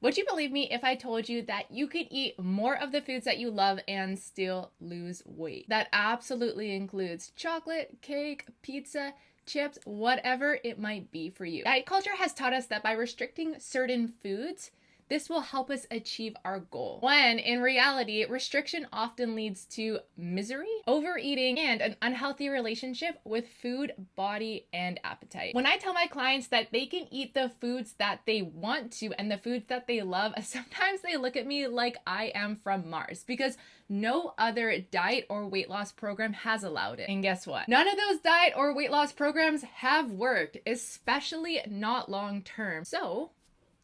Would you believe me if I told you that you could eat more of the foods that you love and still lose weight? That absolutely includes chocolate, cake, pizza, chips, whatever it might be for you. Diet culture has taught us that by restricting certain foods, this will help us achieve our goal. When in reality, restriction often leads to misery, overeating, and an unhealthy relationship with food, body, and appetite. When I tell my clients that they can eat the foods that they want to and the foods that they love, sometimes they look at me like I am from Mars because no other diet or weight loss program has allowed it. And guess what? None of those diet or weight loss programs have worked, especially not long term. So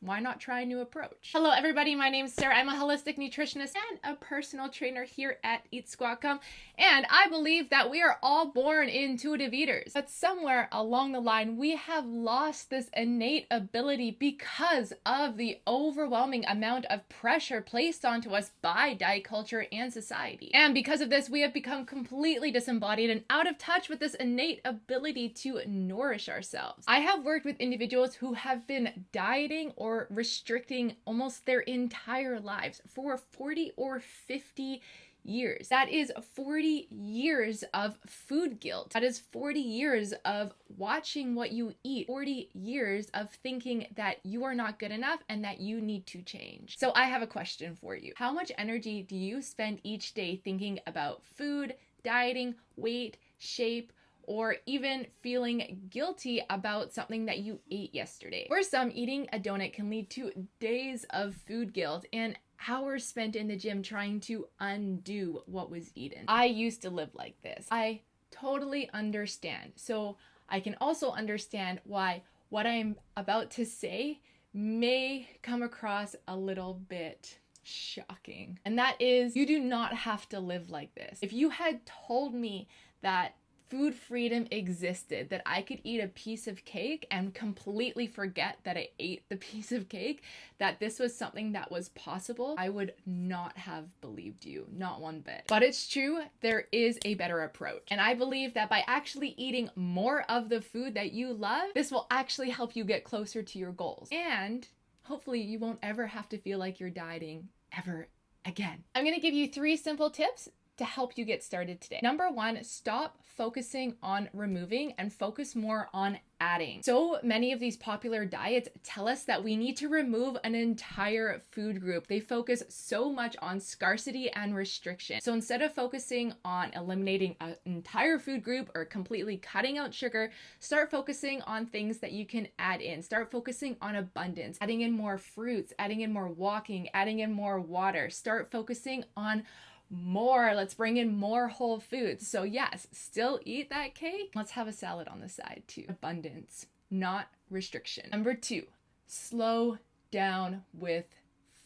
why not try a new approach? Hello everybody, my name is Sarah. I'm a holistic nutritionist and a personal trainer here at Eat Squat Come, and I believe that we are all born intuitive eaters. But somewhere along the line, we have lost this innate ability because of the overwhelming amount of pressure placed onto us by diet culture and society. And because of this, we have become completely disembodied and out of touch with this innate ability to nourish ourselves. I have worked with individuals who have been dieting or restricting almost their entire lives for 40 or 50 years. That is 40 years of food guilt. That is 40 years of watching what you eat, 40 years of thinking that you are not good enough and that you need to change. So I have a question for you. How much energy do you spend each day thinking about food, dieting, weight, shape, or even feeling guilty about something that you ate yesterday? For some, eating a donut can lead to days of food guilt and hours spent in the gym trying to undo what was eaten. I used to live like this. I totally understand. So I can also understand why what I'm about to say may come across a little bit shocking. And that is, you do not have to live like this. If you had told me that food freedom existed, that I could eat a piece of cake and completely forget that I ate the piece of cake, that this was something that was possible, I would not have believed you, not one bit. But it's true, there is a better approach. And I believe that by actually eating more of the food that you love, this will actually help you get closer to your goals. And hopefully you won't ever have to feel like you're dieting ever again. I'm gonna give you 3 simple tips to help you get started today. Number 1, stop focusing on removing and focus more on adding. So many of these popular diets tell us that we need to remove an entire food group. They focus so much on scarcity and restriction. So instead of focusing on eliminating an entire food group or completely cutting out sugar, start focusing on things that you can add in. Start focusing on abundance, adding in more fruits, adding in more walking, adding in more water. Start focusing on more. Let's bring in more whole foods. So yes, still eat that cake. Let's have a salad on the side too. Abundance, not restriction. Number 2, slow down with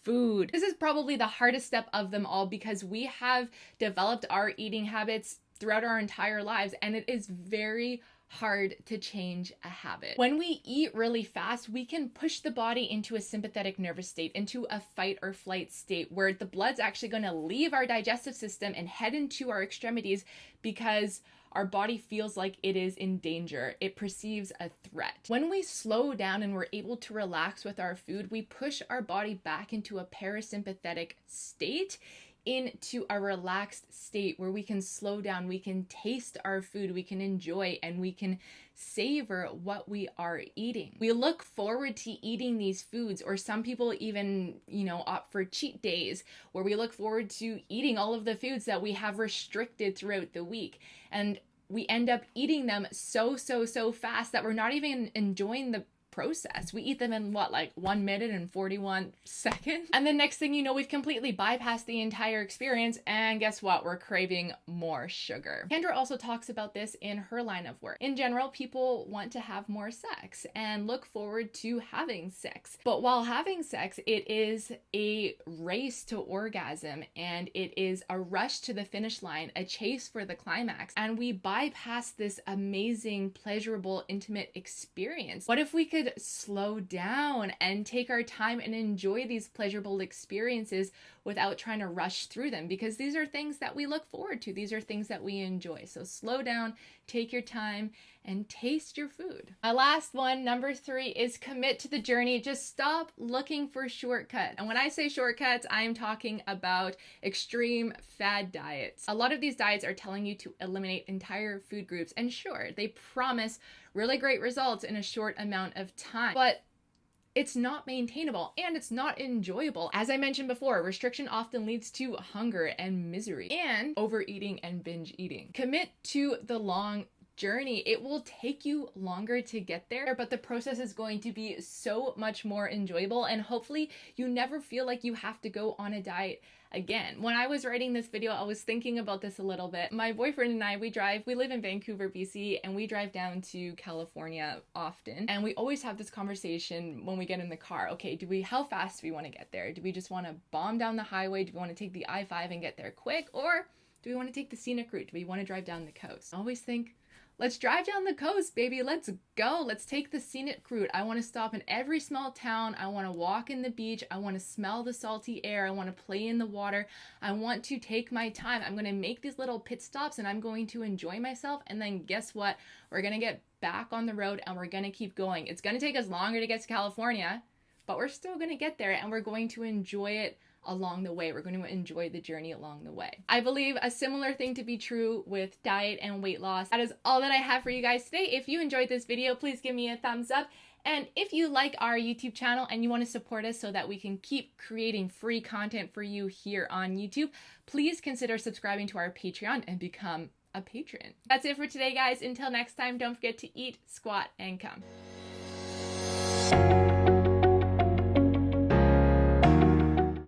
food. This is probably the hardest step of them all because we have developed our eating habits throughout our entire lives, and it is very hard to change a habit. When we eat really fast, we can push the body into a sympathetic nervous state, into a fight or flight state where the blood's actually going to leave our digestive system and head into our extremities because our body feels like it is in danger. It perceives a threat. When we slow down and we're able to relax with our food, we push our body back into a parasympathetic state, into a relaxed state where we can slow down, we can taste our food, we can enjoy, and we can savor what we are eating. We look forward to eating these foods, or some people even, opt for cheat days where we look forward to eating all of the foods that we have restricted throughout the week. And we end up eating them so fast that we're not even enjoying the process. We eat them in 1 minute and 41 seconds. And the next thing you know, we've completely bypassed the entire experience. And guess what? We're craving more sugar. Kendra also talks about this in her line of work. In general, people want to have more sex and look forward to having sex. But while having sex, it is a race to orgasm and it is a rush to the finish line, a chase for the climax. And we bypass this amazing, pleasurable, intimate experience. What if we could slow down and take our time and enjoy these pleasurable experiences without trying to rush through them? Because these are things that we look forward to. These are things that we enjoy. So slow down, take your time, and taste your food. My last one, number 3, is commit to the journey. Just stop looking for shortcuts. And when I say shortcuts, I'm talking about extreme fad diets. A lot of these diets are telling you to eliminate entire food groups, and sure, they promise really great results in a short amount of time, but it's not maintainable and it's not enjoyable. As I mentioned before, restriction often leads to hunger and misery and overeating and binge eating. Commit to the long journey. It will take you longer to get there, but the process is going to be so much more enjoyable, and hopefully you never feel like you have to go on a diet again. When I was writing this video, I was thinking about this a little bit. My boyfriend and I, we live in Vancouver, BC, and we drive down to California often. And we always have this conversation when we get in the car. Okay, how fast do we want to get there? Do we just want to bomb down the highway? Do we want to take the I-5 and get there quick? Or do we want to take the scenic route? Do we want to drive down the coast? I always think, let's drive down the coast, baby. Let's go. Let's take the scenic route. I want to stop in every small town. I want to walk in the beach. I want to smell the salty air. I want to play in the water. I want to take my time. I'm going to make these little pit stops and I'm going to enjoy myself. And then guess what? We're going to get back on the road and we're going to keep going. It's going to take us longer to get to California, but we're still going to get there and we're going to enjoy it along the way. We're going to enjoy the journey along the way. I believe a similar thing to be true with diet and weight loss. That is all that I have for you guys today. If you enjoyed this video, please give me a thumbs up. And if you like our YouTube channel and you want to support us so that we can keep creating free content for you here on YouTube, please consider subscribing to our Patreon and become a patron. That's it for today, guys. Until next time, don't forget to eat, squat, and come.